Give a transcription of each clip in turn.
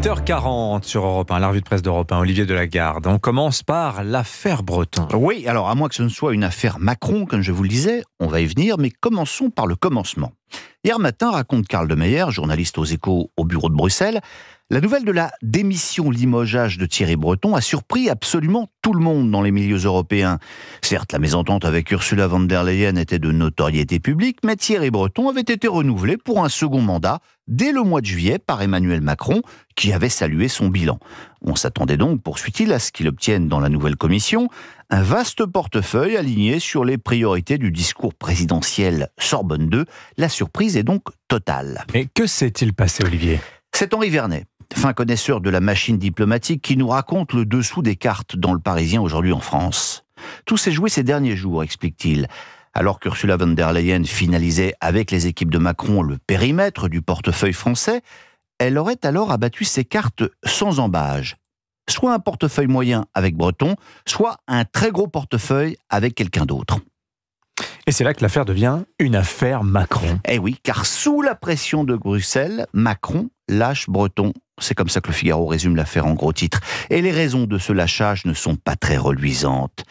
8h40 sur Europe 1, la revue de presse d'Europe 1, Olivier Delagarde. On commence par l'affaire Breton. Oui, alors à moins que ce ne soit une affaire Macron, comme je vous le disais, on va y venir, mais commençons par le commencement. Hier matin, raconte Karl de Meyer, journaliste aux Échos au bureau de Bruxelles, la nouvelle de la démission-limogeage de Thierry Breton a surpris absolument tout le monde dans les milieux européens. Certes, la mésentente avec Ursula von der Leyen était de notoriété publique, mais Thierry Breton avait été renouvelé pour un second mandat dès le mois de juillet par Emmanuel Macron, qui avait salué son bilan. On s'attendait donc, poursuit-il, à ce qu'il obtienne dans la nouvelle commission un vaste portefeuille aligné sur les priorités du discours présidentiel Sorbonne 2. La surprise est donc totale. Mais que s'est-il passé, Olivier ? C'est Henri Vernet, fin connaisseur de la machine diplomatique, qui nous raconte le dessous des cartes dans le Parisien aujourd'hui en France. Tout s'est joué ces derniers jours, explique-t-il. Alors qu'Ursula von der Leyen finalisait avec les équipes de Macron le périmètre du portefeuille français, elle aurait alors abattu ses cartes sans embâge. Soit un portefeuille moyen avec Breton, soit un très gros portefeuille avec quelqu'un d'autre. Et c'est là que l'affaire devient une affaire Macron. Eh oui, car sous la pression de Bruxelles, Macron lâche Breton. C'est comme ça que le Figaro résume l'affaire en gros titres. Et les raisons de ce lâchage ne sont pas très reluisantes.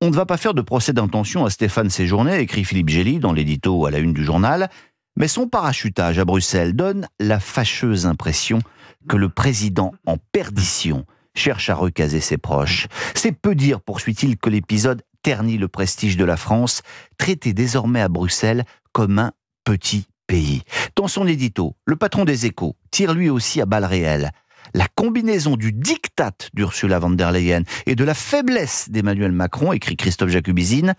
On ne va pas faire de procès d'intention à Stéphane Séjourné, écrit Philippe Gély dans l'édito à la une du journal, mais son parachutage à Bruxelles donne la fâcheuse impression que le président en perdition cherche à recaser ses proches. C'est peu dire, poursuit-il, que l'épisode ternit le prestige de la France, traité désormais à Bruxelles comme un petit pays. Dans son édito, le patron des Échos tire lui aussi à balles réelles. La combinaison du diktat d'Ursula von der Leyen et de la faiblesse d'Emmanuel Macron, écrit Christophe Jacubizine,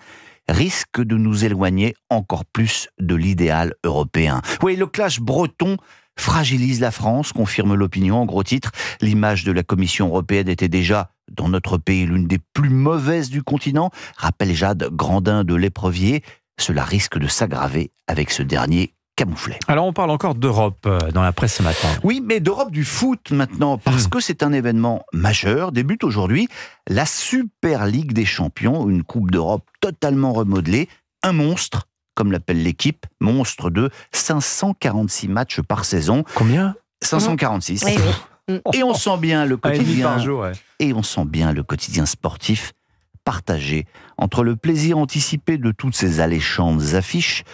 risque de nous éloigner encore plus de l'idéal européen. Oui, le clash breton fragilise la France, confirme l'opinion en gros titre. L'image de la Commission européenne était déjà, dans notre pays, l'une des plus mauvaises du continent, rappelle Jade Grandin de L'Éprevier. Cela risque de s'aggraver avec ce dernier camouflé. Alors on parle encore d'Europe dans la presse ce matin. Oui, mais d'Europe du foot maintenant, parce que c'est un événement majeur. Débute aujourd'hui la Super Ligue des Champions, une Coupe d'Europe totalement remodelée, un monstre, comme l'appelle l'équipe, monstre de 546 matchs par saison. Combien ? 546. Oui, oui. Et on sent bien le quotidien. Par jour, ouais. Et on sent bien le quotidien sportif partagé entre le plaisir anticipé de toutes ces alléchantes affiches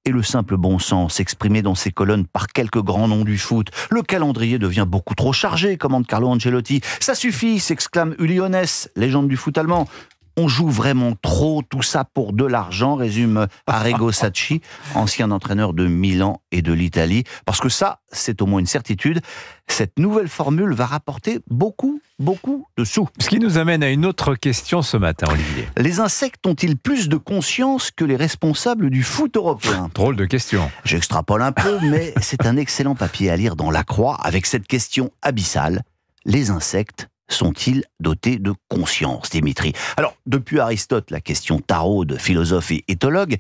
et le simple bon sens exprimé dans ces colonnes par quelques grands noms du foot. Le calendrier devient beaucoup trop chargé, commande Carlo Ancelotti. Ça suffit, s'exclame Uli Hoeneß, légende du foot allemand. On joue vraiment trop, tout ça pour de l'argent, résume Arrigo Sacchi, ancien entraîneur de Milan et de l'Italie. Parce que ça, c'est au moins une certitude, cette nouvelle formule va rapporter beaucoup de sous. Ce qui nous amène à une autre question ce matin, Olivier. Les insectes ont-ils plus de conscience que les responsables du foot européen ? Drôle de question. J'extrapole un peu, mais c'est un excellent papier à lire dans La Croix avec cette question abyssale. Les insectes sont-ils dotés de conscience, Dimitri ? Alors, depuis Aristote, la question taraude, philosophe et éthologue,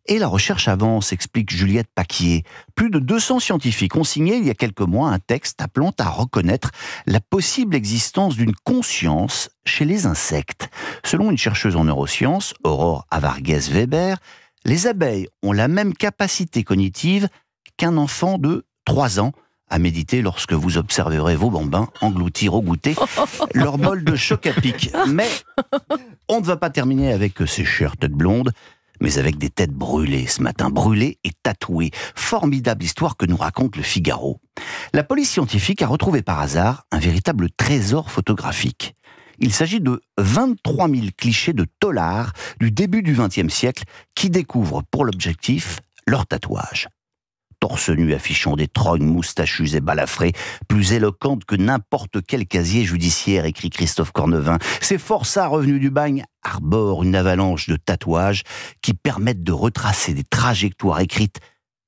et la recherche avance, explique Juliette Paquier. Plus de 200 scientifiques ont signé il y a quelques mois un texte appelant à reconnaître la possible existence d'une conscience chez les insectes. Selon une chercheuse en neurosciences, Aurore Avargues-Weber, les abeilles ont la même capacité cognitive qu'un enfant de 3 ans à méditer lorsque vous observerez vos bambins engloutir au goûter leur bol de choc à pic. Mais on ne va pas terminer avec ces chères têtes blondes, mais avec des têtes brûlées ce matin, brûlées et tatouées. Formidable histoire que nous raconte le Figaro. La police scientifique a retrouvé par hasard un véritable trésor photographique. Il s'agit de 23 000 clichés de taulards du début du XXe siècle qui découvrent pour l'objectif leur tatouage. Torse nu affichant des trognes moustachus et balafrés, plus éloquentes que n'importe quel casier judiciaire, écrit Christophe Cornevin. Ces forçats revenus du bagne arborent une avalanche de tatouages qui permettent de retracer des trajectoires écrites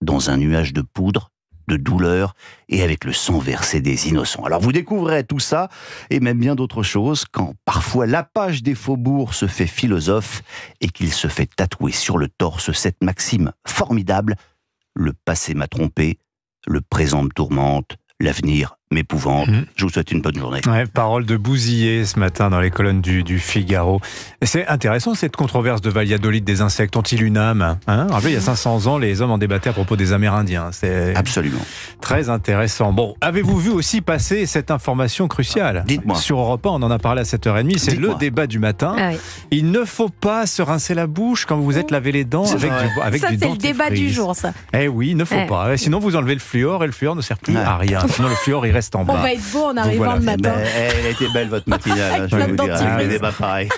dans un nuage de poudre, de douleur et avec le sang versé des innocents. Alors vous découvrirez tout ça, et même bien d'autres choses, quand parfois l'apage des faubourgs se fait philosophe et qu'il se fait tatouer sur le torse cette maxime formidable: le passé m'a trompé, le présent me tourmente, l'avenir m'épouvante. Je vous souhaite une bonne journée. Ouais, parole de Bouzillé ce matin dans les colonnes du Figaro. Et c'est intéressant cette controverse de Valladolid des insectes. Ont-ils une âme, hein? Rappelez, il y a 500 ans, les hommes en débattaient à propos des Amérindiens. C'est Absolument. très intéressant. Bon, avez-vous vu aussi passer cette information cruciale? Dites-moi. Sur Europe 1, on en a parlé à 7h30. C'est Dites-moi. le débat du matin. Ah oui. Il ne faut pas se rincer la bouche quand vous vous êtes lavé les dents C'est avec vrai. avec Ça, du c'est le débat du dentifrice. jour, ça. Eh oui, il ne faut Ouais. pas. Sinon, vous enlevez le fluor et le fluor ne sert plus Ouais. à rien. Sinon, le fluor, il reste en bas. On va être beau en arrivant voilà. le matin. Elle était belle votre matinale, Avec je vais plein de vous dire. dentifrice. Les débats pareils.